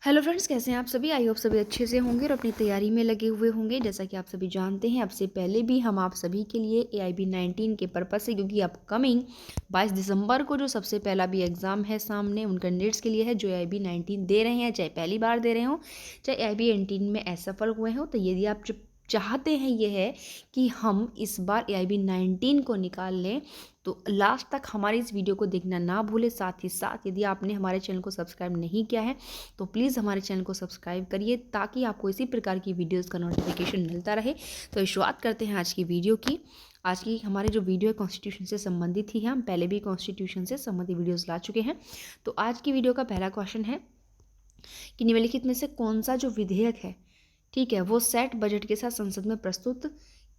Hello friends, कैसे हैं आप सभी। आई होप सभी अच्छे से होंगे और अपनी तैयारी में लगे हुए होंगे। जैसा कि आप सभी जानते हैं, अब से पहले भी हम आप सभी के लिए AIB-19 के पर्पस से, क्योंकि अपकमिंग 22 दिसंबर को जो सबसे पहला भी एग्ज़ाम है सामने, उन कैंडिडेट्स के लिए है जो AIB-19 दे रहे हैं, चाहे पहली बार दे रहे हो, चाहे AIB-18 में असफल हुए हो। तो यदि आप जो चाहते हैं ये है कि हम इस बार AIB-19 को निकाल लें, तो लास्ट तक हमारी इस वीडियो को देखना ना भूलें। साथ ही साथ यदि आपने हमारे चैनल को सब्सक्राइब नहीं किया है तो प्लीज़ हमारे चैनल को सब्सक्राइब करिए, ताकि आपको इसी प्रकार की वीडियोस का नोटिफिकेशन मिलता रहे। तो शुरुआत करते हैं आज की वीडियो की। आज की हमारी जो वीडियो है कॉन्स्टिट्यूशन से संबंधित ही है। हम पहले भी कॉन्स्टिट्यूशन से संबंधित वीडियोस ला चुके हैं। तो आज की वीडियो का पहला क्वेश्चन है कि निम्नलिखित में से कौन सा जो विधेयक है, ठीक है, वो सेट बजट के साथ संसद में प्रस्तुत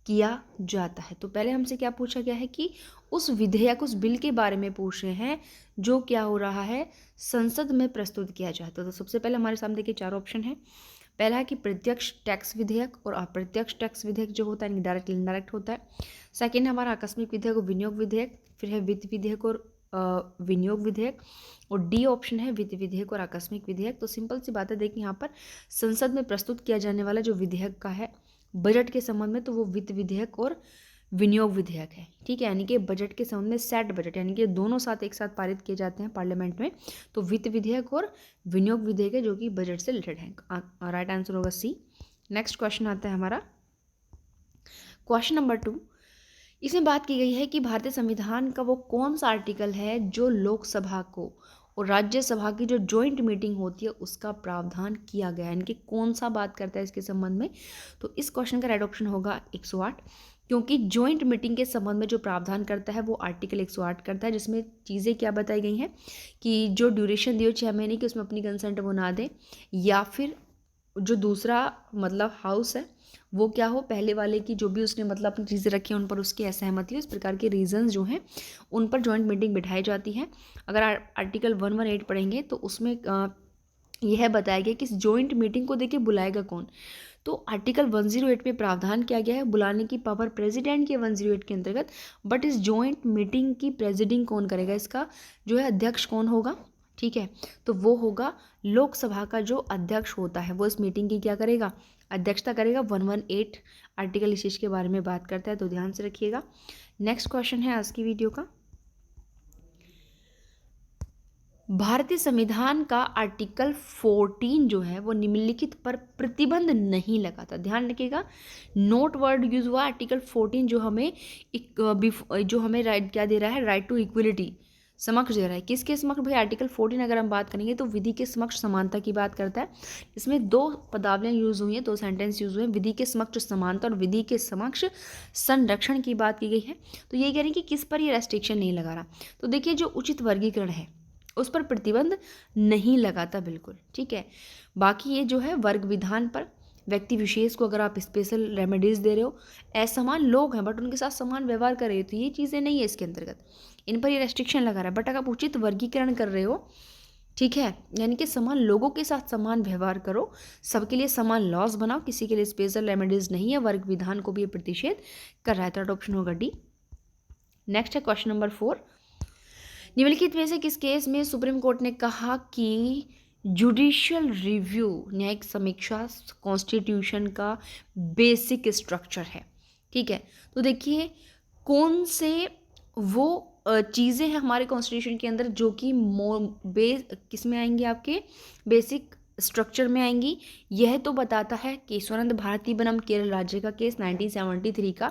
किया जाता है। तो पहले हमसे क्या पूछा गया है कि उस विधेयक, उस बिल के बारे में पूछ रहे हैं जो क्या हो रहा है, संसद में प्रस्तुत किया जाता है। तो सबसे पहले हमारे सामने देखिए 4 ऑप्शन है। पहला है कि प्रत्यक्ष टैक्स विधेयक और अप्रत्यक्ष टैक्स विधेयक जो होता है, डायरेक्ट इनडायरेक्ट होता है। सेकेंड है हमारा आकस्मिक विधेयक और विनियोग विधेयक। फिर है वित्त विधेयक और विनियोग विधेयक। और डी ऑप्शन है वित्त विधेयक और आकस्मिक विधेयक। तो सिंपल सी बात है, देखिए यहाँ पर संसद में प्रस्तुत किया जाने वाला जो विधेयक का है बजट के संबंध में, तो वो वित्त विधेयक और विनियोग विधेयक है। ठीक है, यानी कि बजट के संबंध में सेट बजट, यानी कि दोनों साथ एक साथ पारित किए जाते हैं पार्लियामेंट में। तो वित्त विधेयक और विनियोग विधेयक है जो कि बजट से रिलेटेड है। राइट आंसर होगा सी। नेक्स्ट क्वेश्चन आता है हमारा क्वेश्चन नंबर 2। इसमें बात की गई है कि भारतीय संविधान का वो कौन सा आर्टिकल है जो लोकसभा को और राज्यसभा की जो जॉइंट मीटिंग होती है उसका प्रावधान किया गया है, यानी कि कौन सा बात करता है इसके संबंध में। तो इस क्वेश्चन का राइट ऑप्शन होगा 108, क्योंकि जॉइंट मीटिंग के संबंध में जो प्रावधान करता है वो आर्टिकल 108 करता है, जिसमें चीज़ें क्या बताई गई हैं कि जो ड्यूरेशन दी हो 6 महीने की, उसमें अपनी कंसेंट वो ना दें, या फिर जो दूसरा मतलब हाउस है वो क्या हो, पहले वाले की जो भी उसने मतलब अपनी चीज़ें रखी हैं उन पर उसकी असहमति हो। इस प्रकार के रीजंस जो हैं उन पर जॉइंट मीटिंग बिठाई जाती है। अगर आर्टिकल 118 पढ़ेंगे तो उसमें यह बताया गया कि इस जॉइंट मीटिंग को देखिए बुलाएगा कौन। तो आर्टिकल 108 में प्रावधान किया गया है बुलाने की पावर प्रेसिडेंट के 108 के अंतर्गत, बट इस जॉइंट मीटिंग की प्रेसिडिंग कौन करेगा, इसका जो है अध्यक्ष कौन होगा। ठीक है, तो वो होगा लोकसभा का जो अध्यक्ष होता है, वो इस मीटिंग की क्या करेगा, अध्यक्षता करेगा। 118 आर्टिकल इस चीज़ के बारे में बात करता है, तो ध्यान से रखिएगा। नेक्स्ट क्वेश्चन है आज की वीडियो का, भारतीय संविधान का आर्टिकल 14 जो है वो निम्नलिखित पर प्रतिबंध नहीं लगाता। ध्यान रखिएगा, नोट वर्ड यूज हुआ आर्टिकल 14, जो हमें जो हमें राइट क्या दे रहा है, राइट टू इक्वलिटी समक्ष दे रहा है। किसके समक्ष भाई, आर्टिकल 14 अगर हम बात करेंगे तो विधि के समक्ष समानता की बात करता है। इसमें 2 पदावलियां यूज हुई हैं, 2 सेंटेंस यूज हुए हैं, विधि के समक्ष समानता और विधि के समक्ष संरक्षण की बात की गई है। तो ये कह रहे हैं कि किस पर ये रेस्ट्रिक्शन नहीं लगा रहा। तो देखिए, जो उचित वर्गीकरण है उस पर प्रतिबंध नहीं लगाता, बिल्कुल ठीक है। बाकी ये जो है वर्ग विधान पर, व्यक्ति विशेष को अगर आप स्पेशल रेमेडीज दे रहे हो, असमान लोग हैं बट उनके साथ समान व्यवहार कर रहे हो, तो ये चीज़ें नहीं है इसके अंतर्गत, इन पर ये रेस्ट्रिक्शन लगा रहा है। बट अगर आप उचित वर्गीकरण कर रहे हो, ठीक है, यानी कि समान लोगों के साथ समान व्यवहार करो, सबके लिए समान लॉज बनाओ, किसी के लिए स्पेशल रेमेडीज नहीं है, वर्ग विधान को भी प्रतिषेध कर रहा है। थर्ड ऑप्शन होगा डी। नेक्स्ट है क्वेश्चन नंबर 4। निम्नलिखित में से किस केस में सुप्रीम कोर्ट ने कहा कि जुडिशियल रिव्यू, न्यायिक समीक्षा, कॉन्स्टिट्यूशन का बेसिक स्ट्रक्चर है। ठीक है, तो देखिए कौन से वो चीज़ें हैं हमारे कॉन्स्टिट्यूशन के अंदर जो कि किस में आएंगी, आपके बेसिक स्ट्रक्चर में आएंगी। यह तो बताता है केशवानंद भारती बनाम केरल राज्य का केस 1973 का।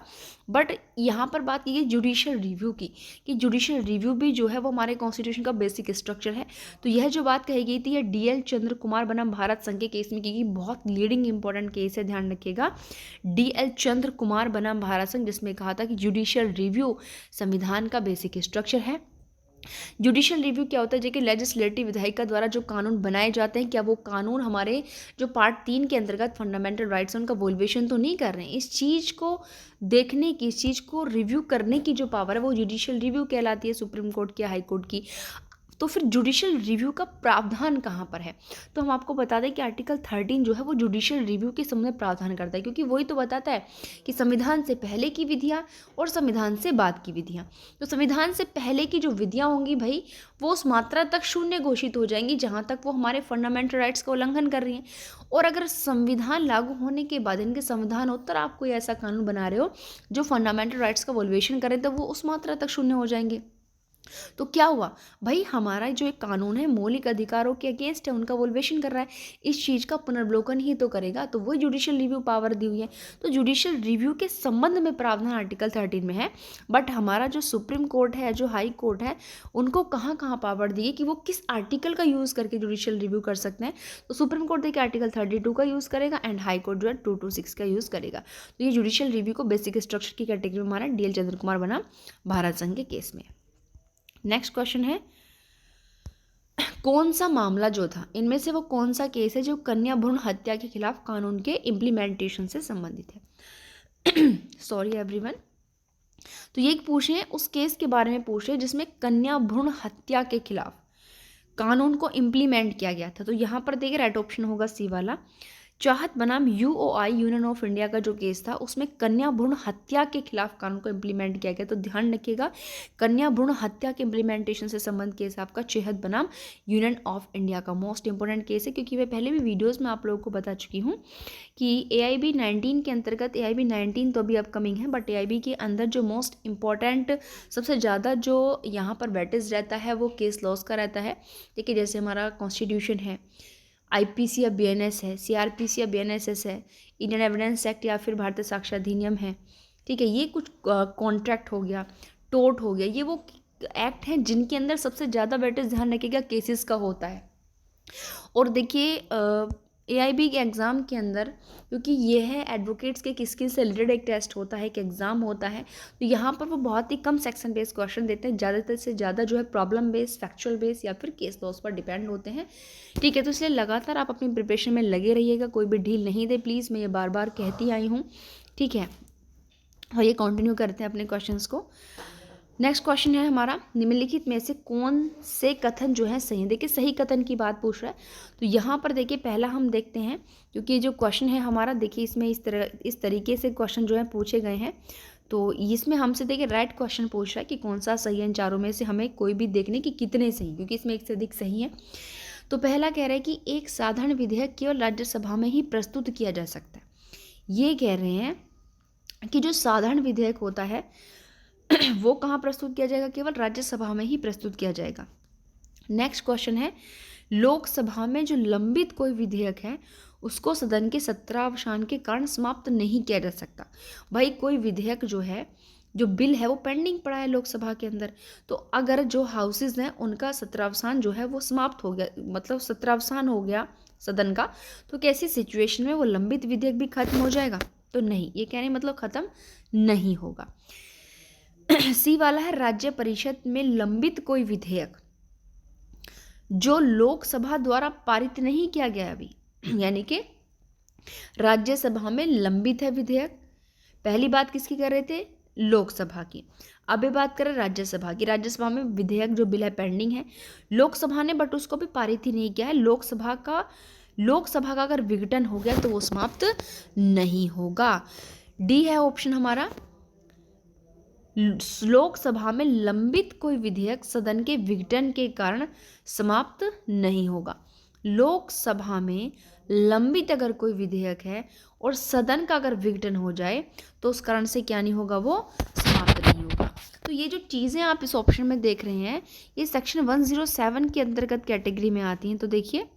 बट यहाँ पर बात की गई जुडिशियल रिव्यू की, कि जुडिशियल रिव्यू भी जो है वो हमारे कॉन्स्टिट्यूशन का बेसिक स्ट्रक्चर है। तो यह जो बात कही गई थी यह DL चंद्र कुमार बनाम भारत संघ के केस में की गई, बहुत लीडिंग इंपॉर्टेंट केस है, ध्यान रखिएगा। DL चंद्र कुमार बनाम भारत संघ, जिसमें कहा था कि जुडिशियल रिव्यू संविधान का बेसिक स्ट्रक्चर है। जुडिशियल रिव्यू क्या होता है, जो कि लेजिस्लेटिव विधायिका द्वारा जो कानून बनाए जाते हैं, क्या वो कानून हमारे जो पार्ट 3 के अंतर्गत फंडामेंटल राइट्स हैं उनका वोल्युएशन तो नहीं कर रहे हैं। इस चीज़ को देखने की, इस चीज़ को रिव्यू करने की जो पावर है वो जुडिशियल रिव्यू कहलाती है, सुप्रीम कोर्ट की, हाई कोर्ट की। तो फिर जुडिशियल रिव्यू का प्रावधान कहाँ पर है? तो हम आपको बता दें कि आर्टिकल 13 जो है वो जुडिशियल रिव्यू के संबंध में प्रावधान करता है, क्योंकि वही तो बताता है कि संविधान से पहले की विधियाँ और संविधान से बाद की विधियाँ। तो संविधान से पहले की जो विधियाँ होंगी भाई, वो उस मात्रा तक शून्य घोषित हो जाएंगी जहाँ तक वो हमारे फंडामेंटल राइट्स का उल्लंघन कर रही हैं। और अगर संविधान लागू होने के बाद इनके संविधानोत्तर आप कोई ऐसा कानून बना रहे हो जो फंडामेंटल राइट्स का वोल्युएशन करे, तो वो उस मात्रा तक शून्य हो जाएंगे। तो क्या हुआ भाई, हमारा जो एक कानून है मौलिक अधिकारों के अगेंस्ट है, उनका वोल्युएशन कर रहा है, इस चीज़ का पुनर्वलोकन ही तो करेगा। तो वही जुडिशियल रिव्यू पावर दी हुई है। तो जुडिशियल रिव्यू के संबंध में प्रावधान आर्टिकल 13 में है, बट हमारा जो सुप्रीम कोर्ट है, जो हाई कोर्ट है, उनको कहाँ कहाँ पावर दी है कि वो किस आर्टिकल का यूज़ करके जुडिशियल रिव्यू कर सकते हैं। तो सुप्रीम कोर्ट देखिए आर्टिकल 32 का यूज़ करेगा एंड हाई कोर्ट जो है 226 का यूज़ करेगा। तो ये जुडिशियल रिव्यू को बेसिक स्ट्रक्चर की कैटेगरी में हमारा DL चंद्र कुमार बना भारत संघ के केस में। नेक्स्ट क्वेश्चन है, कौन सा मामला जो था, इनमें से वो कौन सा केस है जो कन्या भ्रूण हत्या के खिलाफ कानून के इम्प्लीमेंटेशन से संबंधित है? Sorry everyone. तो ये पूछ रहे हैं, उस केस के बारे में पूछ रहे हैं जिसमें कन्या भ्रूण हत्या के खिलाफ कानून को इम्प्लीमेंट किया गया था। तो यहाँ पर देखिए राइट ऑप्शन होगा सी वाला। चाहत बनाम UOI यूनियन ऑफ इंडिया का जो केस था उसमें कन्या भ्रूण हत्या के खिलाफ कानून को इम्प्लीमेंट किया गया। तो ध्यान रखिएगा, कन्या भ्रूण हत्या के इम्प्लीमेंटेशन से संबंध केस आपका चाहत बनाम यूनियन ऑफ इंडिया का मोस्ट इंपोर्टेंट केस है, क्योंकि मैं पहले भी वीडियोस में आप लोगों को बता चुकी हूँ कि AIB 19 के अंतर्गत, AIB 19 तो अभी अपकमिंग है, बट AIB के अंदर जो मोस्ट इंपॉर्टेंट सबसे ज़्यादा जो यहाँ पर वेटेज रहता है वो केस लॉस का रहता है। देखिए जैसे हमारा कॉन्स्टिट्यूशन है, IPC या BNS है, CRPC या BNSS है, इंडियन एविडेंस एक्ट या फिर भारतीय साक्ष्य अधिनियम है, ठीक है, ये कुछ कॉन्ट्रैक्ट हो गया, टोट हो गया, ये वो एक्ट हैं जिनके अंदर सबसे ज़्यादा वेटेज ध्यान रखिएगा केसेस का होता है। और देखिए AIB के एग्ज़ाम के अंदर, क्योंकि ये है एडवोकेट्स के किस स्किल से रिलेटेड एक टेस्ट होता है, एक एग्ज़ाम होता है, तो यहाँ पर वो बहुत ही कम सेक्शन बेस्ड क्वेश्चन देते हैं, ज़्यादातर से ज़्यादा जो है प्रॉब्लम बेस्ड, फैक्चुअल बेस्ड या फिर केस लॉस पर डिपेंड होते हैं, ठीक है। तो इसलिए लगातार आप अपनी प्रिपरेशन में लगे रहिएगा, कोई भी ढील नहीं दे प्लीज़, मैं ये बार बार कहती आई हूँ, ठीक है। और ये कंटिन्यू करते हैं अपने क्वेश्चंस को। नेक्स्ट क्वेश्चन है हमारा, निम्नलिखित में से कौन से कथन जो है सही है? देखिए सही कथन की बात पूछ रहा है, तो यहाँ पर देखिए पहला हम देखते हैं, क्योंकि ये जो क्वेश्चन है हमारा, देखिए इसमें इस तरीके से क्वेश्चन जो है पूछे गए हैं, तो इसमें हमसे देखिए राइट क्वेश्चन पूछ रहा है कि कौन सा सही है, इन चारों में से हमें कोई भी देखने कि कितने सही, क्योंकि इसमें एक से अधिक सही है। तो पहला कह रहा है कि एक साधारण विधेयक केवल राज्यसभा में ही प्रस्तुत किया जा सकता है। ये कह रहे हैं कि जो साधारण विधेयक होता है वो कहाँ प्रस्तुत किया जाएगा? केवल राज्यसभा में ही प्रस्तुत किया जाएगा। नेक्स्ट क्वेश्चन है, लोकसभा में जो लंबित कोई विधेयक है उसको सदन के सत्रावसान के कारण समाप्त नहीं किया जा सकता। भाई कोई विधेयक जो है, जो बिल है वो पेंडिंग पड़ा है लोकसभा के अंदर, तो अगर जो हाउसेज हैं उनका सत्रावसान जो है वो समाप्त हो गया, मतलब सत्रावसान हो गया सदन का, तो कैसी सिचुएशन में वो लंबित विधेयक भी खत्म हो जाएगा? तो नहीं, ये कहने मतलब खत्म नहीं होगा। सी वाला है, राज्य परिषद में लंबित कोई विधेयक जो लोकसभा द्वारा पारित नहीं किया गया अभी, यानी कि राज्यसभा में लंबित है विधेयक। पहली बात किसकी कर रहे थे? लोकसभा की। अब ये बात करें राज्यसभा की, राज्यसभा में विधेयक जो बिल है पेंडिंग है, लोकसभा ने बट उसको भी पारित ही नहीं किया है। लोकसभा का अगर विघटन हो गया तो वो समाप्त नहीं होगा। डी है ऑप्शन हमारा, लोकसभा में लंबित कोई विधेयक सदन के विघटन के कारण समाप्त नहीं होगा। लोकसभा में लंबित अगर कोई विधेयक है और सदन का अगर विघटन हो जाए तो उस कारण से क्या नहीं होगा? वो समाप्त नहीं होगा। तो ये जो चीज़ें आप इस ऑप्शन में देख रहे हैं ये सेक्शन 107 के अंतर्गत कैटेगरी में आती हैं। तो देखिए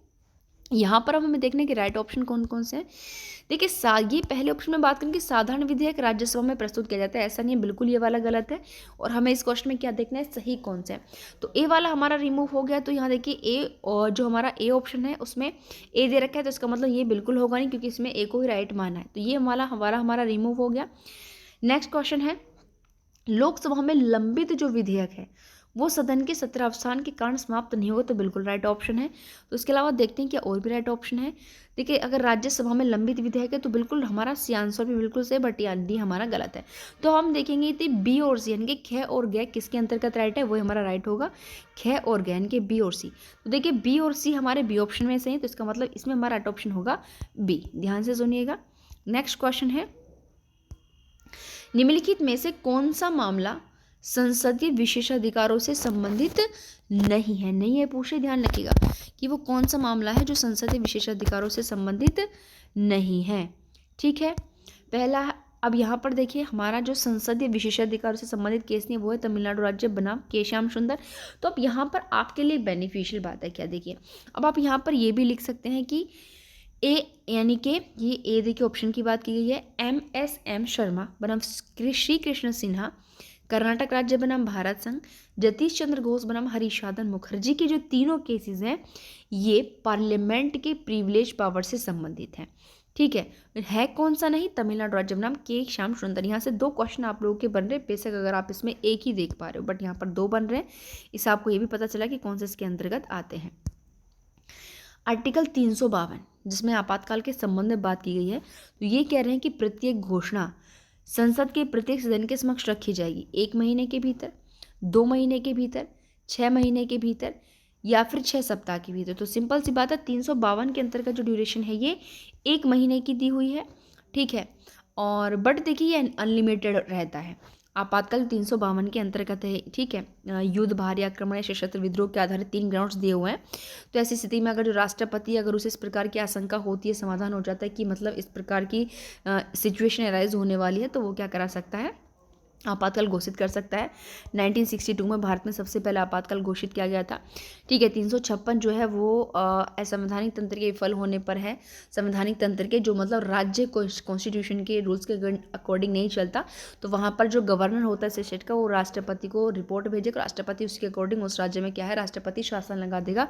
यहाँ पर अब हमें देखने के राइट ऑप्शन कौन कौन से हैं। देखिए ये पहले ऑप्शन में बात करें कि साधारण विधेयक राज्यसभा में प्रस्तुत किया जाता है, ऐसा नहीं है, बिल्कुल ये वाला गलत है। और हमें इस क्वेश्चन में क्या देखना है? सही कौन सा है। तो ए वाला हमारा रिमूव हो गया। तो यहाँ देखिए ए, और जो हमारा ए ऑप्शन है उसमें ए दे रखा है, तो इसका मतलब ये बिल्कुल होगा नहीं, क्योंकि इसमें ए को ही राइट माना है। तो ये हमारा रिमूव हो गया। नेक्स्ट क्वेश्चन है, लोकसभा में लंबित जो विधेयक है वो सदन के सत्रावसान के कारण समाप्त नहीं होगा, तो बिल्कुल राइट ऑप्शन है। तो इसके अलावा देखते हैं क्या और भी राइट ऑप्शन है। देखिए, अगर राज्यसभा में लंबित विधेयक है तो बिल्कुल हमारा सी आंसर भी बिल्कुल सही, बट यार डी हमारा गलत है। तो हम देखेंगे कि बी और सी यानी कि ख और ग किसके अंतर्गत राइट है, वो हमारा राइट होगा ख और ग यानी कि बी और सी। तो देखिए बी और सी हमारे बी ऑप्शन में से हैं, तो इसका मतलब इसमें हमारा राइट ऑप्शन होगा बी। ध्यान से सुनिएगा। नेक्स्ट क्वेश्चन है, निम्नलिखित में से कौन सा मामला संसदीय विशेषाधिकारों से संबंधित नहीं है। नहीं है पूछे, ध्यान रखिएगा कि वो कौन सा मामला है जो संसदीय विशेषाधिकारों से संबंधित नहीं है। ठीक है, पहला, अब यहाँ पर देखिए हमारा जो संसदीय विशेषाधिकारों से संबंधित केस नहीं वो है तमिलनाडु राज्य बनाम के श्याम सुंदर। तो अब यहाँ पर आपके लिए बेनिफिशियल बात है क्या, देखिए अब आप यहाँ पर ये भी लिख सकते हैं कि ए यानी कि ये ए देखिए ऑप्शन की बात की गई है, MSM शर्मा बनाम श्री कृष्ण सिन्हा, कर्नाटक राज्य बनाम भारत संघ, जतीश चंद्र घोष बनाम हरिशादन मुखर्जी के जो तीनों केसेस हैं ये पार्लियामेंट के प्रिविलेज पावर से संबंधित हैं। ठीक है कौन सा नहीं, तमिलनाडु राज्य बनाम के श्याम सुंदर। यहाँ से दो क्वेश्चन आप लोगों के बन रहे हैं, बेशक अगर आप इसमें एक ही देख पा रहे हो, बट यहाँ पर दो बन रहे हैं। इससे आपको ये भी पता चला कि कौन से इसके अंतर्गत आते हैं। आर्टिकल 352 जिसमें आपातकाल के संबंध में बात की गई है, तो ये कह रहे हैं कि प्रत्येक घोषणा संसद के प्रत्येक सदन के समक्ष रखी जाएगी 1 महीने के भीतर, 2 महीने के भीतर, 6 महीने के भीतर या फिर 6 सप्ताह के भीतर। तो सिंपल सी बात है 352 के अंतर्गत जो ड्यूरेशन है ये 1 महीने की दी हुई है। ठीक है, और बट देखिए ये अनलिमिटेड रहता है। आपातकाल 352 के अंतर्गत है। ठीक है, युद्ध, भारी आक्रमण या सशस्त्र विद्रोह के आधारित 3 ग्राउंड्स दिए हुए हैं। तो ऐसी स्थिति में अगर जो राष्ट्रपति अगर उसे इस प्रकार की आशंका होती है, समाधान हो जाता है कि मतलब इस प्रकार की सिचुएशन अराइज होने वाली है, तो वो क्या करा सकता है, आपातकाल घोषित कर सकता है। 1962 में भारत में सबसे पहले आपातकाल घोषित किया गया था। ठीक है, 356 जो है वो असंवैधानिक तंत्र के विफल होने पर है। संवैधानिक तंत्र के जो मतलब राज्य कॉन्स्टिट्यूशन के रूल्स के अकॉर्डिंग नहीं चलता, तो वहाँ पर जो गवर्नर होता है स्टेट का, वो राष्ट्रपति को रिपोर्ट भेजेगा, राष्ट्रपति उसके अकॉर्डिंग उस राज्य में क्या है राष्ट्रपति शासन लगा देगा।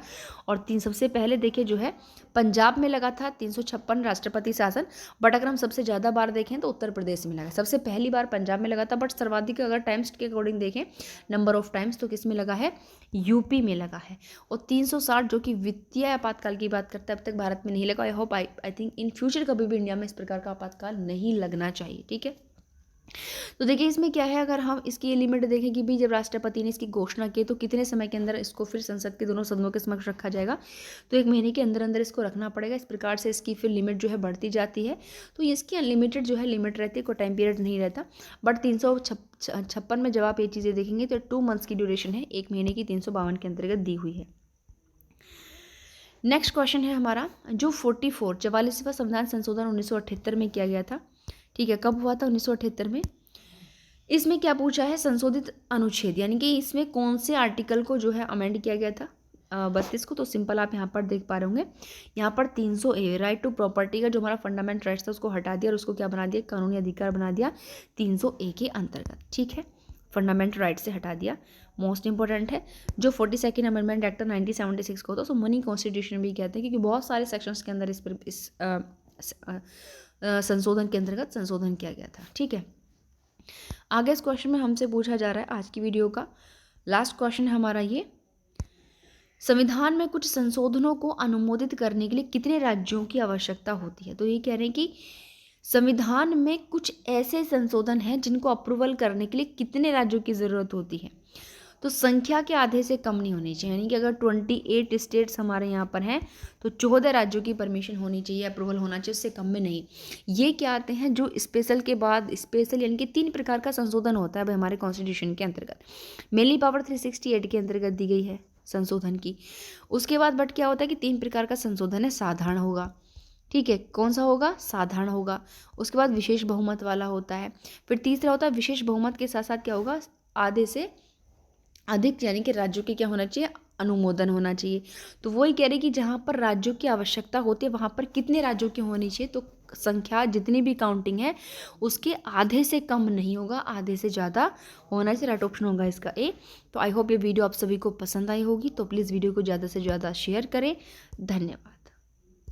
और सबसे पहले देखिए जो है पंजाब में लगा था 356 राष्ट्रपति शासन, बट अगर हम सबसे ज़्यादा बार देखें तो उत्तर प्रदेश में लगा। सबसे पहली बार पंजाब में लगा था, बट सर्वाधिक अगर टाइम्स के अकॉर्डिंग देखें नंबर ऑफ टाइम्स तो किस में लगा है, यूपी में लगा है। और 360 जो कि वित्तीय आपातकाल की बात करता है, अब तक भारत में नहीं लगा। I hope I think in future कभी भी इंडिया में इस प्रकार का आपातकाल नहीं लगना चाहिए। ठीक है, तो देखिए इसमें क्या है, अगर हम इसकी लिमिट देखें कि भी जब राष्ट्रपति ने इसकी घोषणा की तो कितने समय के अंदर इसको फिर संसद के दोनों सदनों के समक्ष रखा जाएगा, तो 1 महीने के अंदर अंदर इसको रखना पड़ेगा। इस प्रकार से इसकी फिर लिमिट जो है बढ़ती जाती है। तो इसकी अनलिमिटेड जो है लिमिट रहती है, कोई टाइम पीरियड नहीं रहता। बट 356 में जब आप ये चीज़ें देखेंगे तो 2 मंथ्स की ड्यूरेशन है, 1 महीने की 352 के अंतर्गत दी हुई है। नेक्स्ट क्वेश्चन है हमारा जो 44वां संविधान संशोधन 1978 में किया गया था। ठीक है, कब हुआ था, 1978 में। इसमें क्या पूछा है, संशोधित अनुच्छेद यानी कि इसमें कौन से आर्टिकल को जो है अमेंड किया गया था, 32 को। तो सिंपल आप यहाँ पर देख पा रहे होंगे, यहाँ पर 300A राइट टू प्रॉपर्टी का जो हमारा फंडामेंटल राइट्स था उसको हटा दिया और उसको क्या बना दिया, कानूनी अधिकार बना दिया 300A के अंतर्गत। ठीक है, फंडामेंटल राइट से हटा दिया। मोस्ट इंपॉर्टेंट है जो 42nd अमेंडमेंट एक्ट 1976 को होता है, सो मनी कॉन्स्टिट्यूशन भी कहते हैं, क्योंकि बहुत सारे सेक्शंस के अंदर इस संशोधन के अंतर्गत संशोधन किया गया था। ठीक है, आगे इस क्वेश्चन में हमसे पूछा जा रहा है आज की वीडियो का लास्ट क्वेश्चन है हमारा ये, संविधान में कुछ संशोधनों को अनुमोदित करने के लिए कितने राज्यों की आवश्यकता होती है। तो ये कह रहे हैं कि संविधान में कुछ ऐसे संशोधन हैं जिनको अप्रूवल करने के लिए कितने राज्यों की ज़रूरत होती है। तो संख्या के आधे से कम नहीं होनी चाहिए, यानी कि अगर 28 स्टेट्स हमारे यहाँ पर हैं तो 14 राज्यों की परमिशन होनी चाहिए, अप्रूवल होना चाहिए, उससे कम में नहीं। ये क्या आते हैं जो स्पेशल के बाद स्पेशल, यानी कि 3 प्रकार का संशोधन होता है हमारे कॉन्स्टिट्यूशन के अंतर्गत। मेनली पावर 368 के अंतर्गत दी गई है संशोधन की। उसके बाद बट क्या होता है कि 3 प्रकार का संशोधन है, साधारण होगा। ठीक है, कौन सा होगा, साधारण होगा। उसके बाद विशेष बहुमत वाला होता है। फिर तीसरा होता है विशेष बहुमत के साथ साथ क्या होगा, आधे से अधिक यानी कि राज्यों के क्या होना चाहिए, अनुमोदन होना चाहिए। तो वही कह रहे कि जहाँ पर राज्यों की आवश्यकता होती है वहाँ पर कितने राज्यों की होनी चाहिए, तो संख्या जितनी भी काउंटिंग है उसके आधे से कम नहीं होगा, आधे से ज़्यादा होना चाहिए। राइट ऑप्शन होगा इसका ए। तो आई होप ये वीडियो आप सभी को पसंद आई होगी, तो प्लीज़ वीडियो को ज़्यादा से ज़्यादा शेयर करें। धन्यवाद।